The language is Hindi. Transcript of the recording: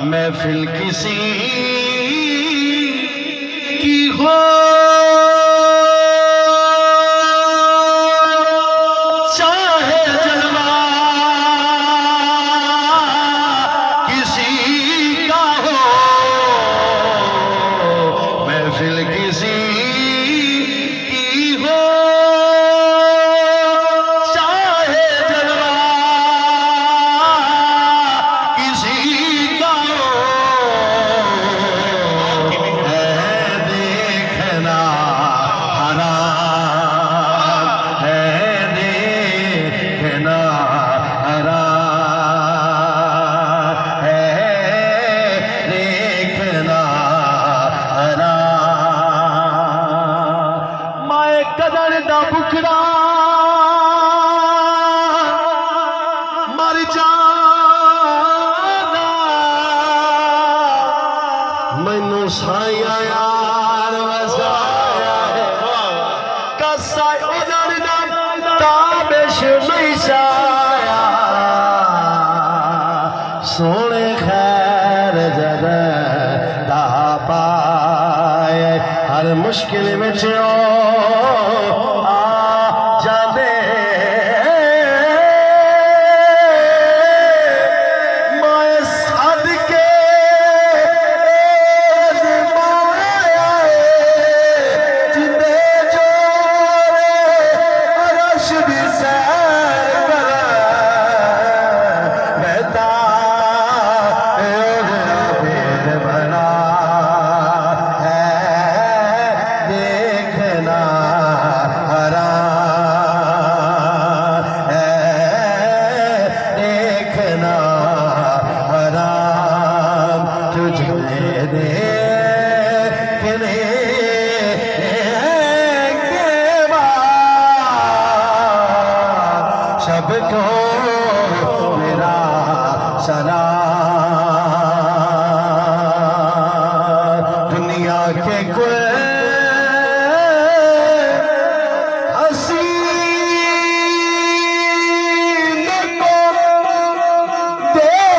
महफिल किसी की हो चाहे जलवा किसी का हो, महफिल किसी बुकड़ा मर जाना मैनू साया यार वसाया है कसा उधर ताबिश नहीं साया सोने खैर जगह दा पाए हर मुश्किल में सबको मेरा सलाम।